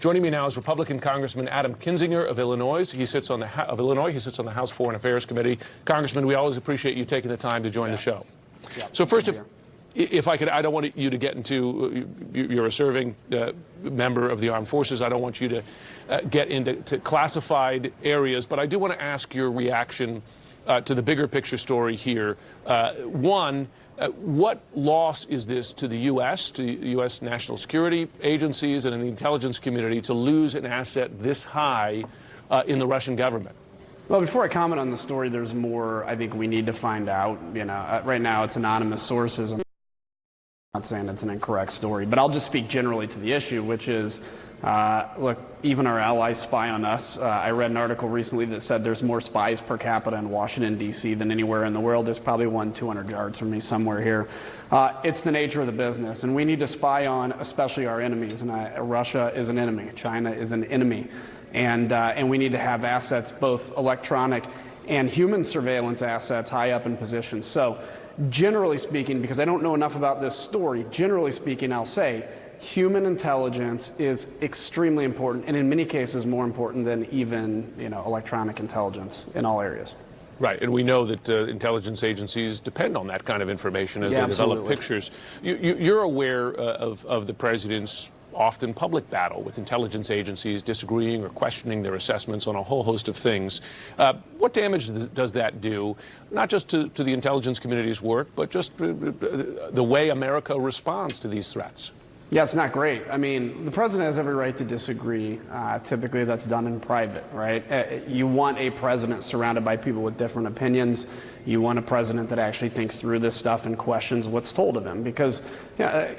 Joining me now is Republican Congressman Adam Kinzinger of Illinois. He sits on the House Foreign Affairs Committee. Congressman, we always appreciate you taking the time to join the show. So first, if I could, I don't want you to get into, you're a serving member of the armed forces. I don't want you to get into classified areas, but I do want to ask your reaction to the bigger picture story here. One, what loss is this to the U.S., to U.S. national security agencies and in the intelligence community to lose an asset this high in the Russian government? Well, before I comment on the story, there's more I think we need to find out. You know, right now it's anonymous sources. I'm not saying it's an incorrect story, but I'll just speak generally to the issue, which is, look, even our allies spy on us. I read an article recently that said there's more spies per capita in Washington, D.C. than anywhere in the world. There's probably one 200 yards from me somewhere here. It's the nature of the business, and we need to spy on especially our enemies. And Russia is an enemy. China is an enemy. And we need to have assets, both electronic and human surveillance assets, high up in positions. So generally speaking, because I don't know enough about this story, generally speaking, I'll say human intelligence is extremely important, and in many cases more important than even, electronic intelligence in all areas. Right, and we know that intelligence agencies depend on that kind of information as they develop pictures. You're aware of the president's often public battle with intelligence agencies disagreeing or questioning their assessments on a whole host of things. What damage does that do, not just to the intelligence community's work, but just the way America responds to these threats? Yeah, it's not great. I mean, the president has every right to disagree. Typically, that's done in private, right? You want a president surrounded by people with different opinions. You want a president that actually thinks through this stuff and questions what's told of him. Because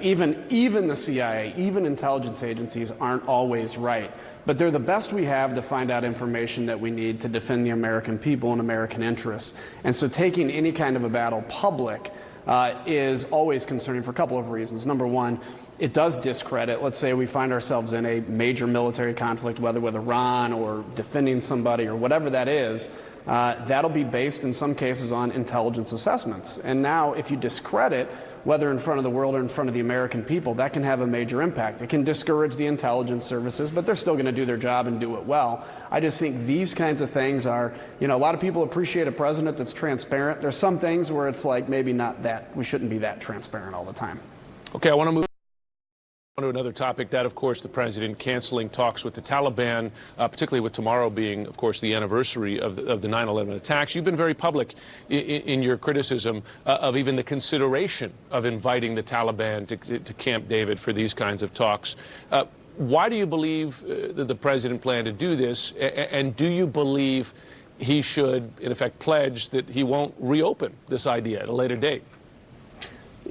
even the CIA, even intelligence agencies aren't always right. But they're the best we have to find out information that we need to defend the American people and American interests. And so taking any kind of a battle public is always concerning for a couple of reasons. Number one, it does discredit, let's say we find ourselves in a major military conflict, whether with Iran or defending somebody or whatever that is, that'll be based in some cases on intelligence assessments. And now if you discredit, whether in front of the world or in front of the American people, that can have a major impact. It can discourage the intelligence services, but they're still going to do their job and do it well. I just think these kinds of things are, a lot of people appreciate a president that's transparent. There's some things where it's like maybe not that, we shouldn't be that transparent all the time. Okay, I want to move on to another topic, that, of course, the president canceling talks with the Taliban, particularly with tomorrow being, of course, the anniversary of the 9/11 attacks. You've been very public in your criticism of even the consideration of inviting the Taliban to Camp David for these kinds of talks. Why do you believe that the president planned to do this, and do you believe he should, in effect, pledge that he won't reopen this idea at a later date?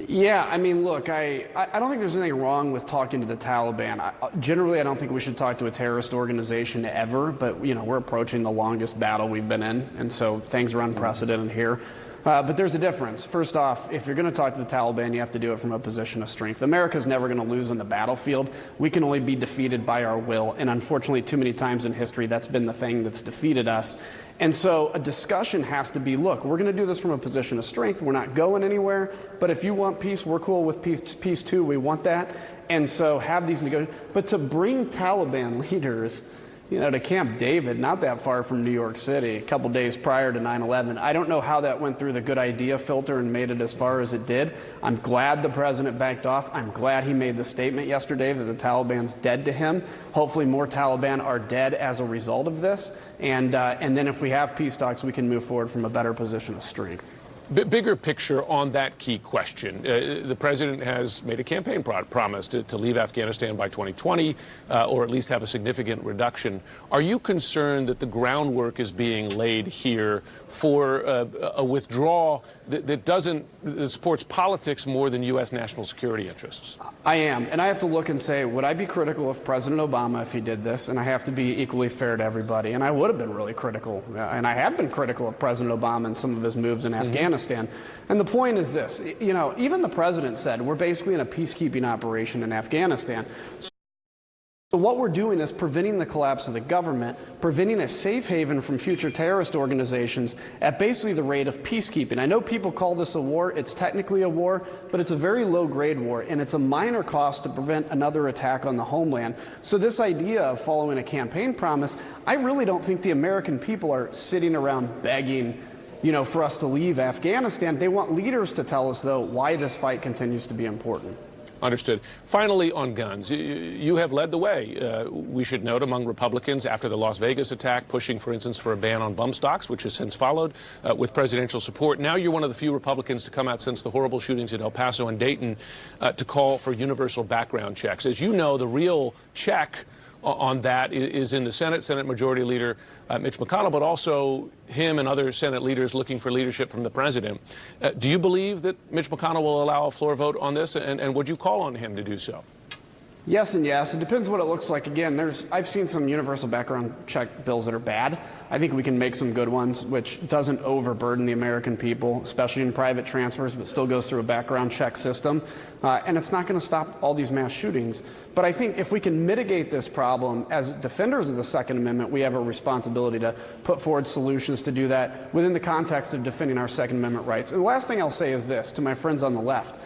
Yeah, I mean, look, I don't think there's anything wrong with talking to the Taliban. Generally, I don't think we should talk to a terrorist organization ever, but, we're approaching the longest battle we've been in, and so things are unprecedented here. But there's a difference. First off, if you're going to talk to the Taliban, you have to do it from a position of strength. America's never going to lose on the battlefield. We can only be defeated by our will, and unfortunately, too many times in history, that's been the thing that's defeated us. And so a discussion has to be, look, we're going to do this from a position of strength. We're not going anywhere. But if you want peace, we're cool with peace too. We want that. And so have these negotiations. But to bring Taliban leaders, to Camp David, not that far from New York City, a couple days prior to 9/11, I don't know how that went through the good idea filter and made it as far as it did. I'm glad the president backed off. I'm glad he made the statement yesterday that the Taliban's dead to him. Hopefully more Taliban are dead as a result of this. And then if we have peace talks, we can move forward from a better position of strength. Bigger picture on that key question. The president has made a campaign promise to leave Afghanistan by 2020, or at least have a significant reduction. Are you concerned that the groundwork is being laid here for a withdrawal that supports politics more than U.S. national security interests? I am. And I have to look and say, would I be critical of President Obama if he did this? And I have to be equally fair to everybody. And I would have been really critical. And I have been critical of President Obama and some of his moves in Afghanistan. And the point is this, even the president said we're basically in a peacekeeping operation in Afghanistan. So what we're doing is preventing the collapse of the government, preventing a safe haven from future terrorist organizations at basically the rate of peacekeeping. I know people call this a war. It's technically a war, but it's a very low-grade war, and it's a minor cost to prevent another attack on the homeland. So this idea of following a campaign promise, I really don't think the American people are sitting around begging, for us to leave Afghanistan. They want leaders to tell us, though, why this fight continues to be important. Understood. Finally, on guns, you have led the way, we should note, among Republicans after the Las Vegas attack, pushing, for instance, for a ban on bump stocks, which has since followed with presidential support. Now you're one of the few Republicans to come out since the horrible shootings in El Paso and Dayton to call for universal background checks. As you know, the real check on that is in the Senate. Senate Majority Leader Mitch McConnell, but also him and other Senate leaders looking for leadership from the president. Do you believe that Mitch McConnell will allow a floor vote on this, and would you call on him to do so? Yes and yes. It depends what it looks like. Again, I've seen some universal background check bills that are bad. I think we can make some good ones, which doesn't overburden the American people, especially in private transfers, but still goes through a background check system. And it's not going to stop all these mass shootings. But I think if we can mitigate this problem, as defenders of the Second Amendment, we have a responsibility to put forward solutions to do that within the context of defending our Second Amendment rights. And the last thing I'll say is this to my friends on the left.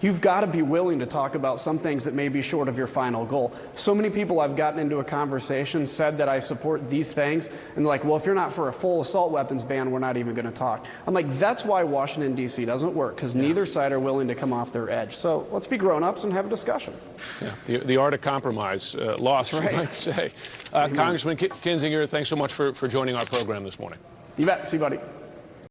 You've got to be willing to talk about some things that may be short of your final goal. So many people I've gotten into a conversation said that I support these things, and they're like, well, if you're not for a full assault weapons ban, we're not even going to talk. I'm like, that's why Washington, D.C. doesn't work, because neither side are willing to come off their edge. So let's be grown-ups and have a discussion. Yeah, the art of compromise, lost, right. You might say. Congressman Kinzinger, thanks so much for joining our program this morning. You bet. See you, buddy.